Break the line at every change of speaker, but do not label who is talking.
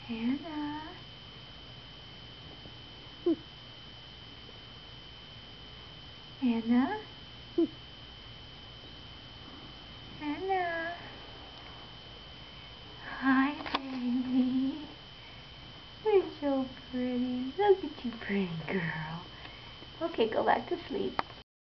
Hannah. Hannah. Hannah. Hi, baby. You're so pretty. Look at you, pretty girl. Okay, go back to sleep.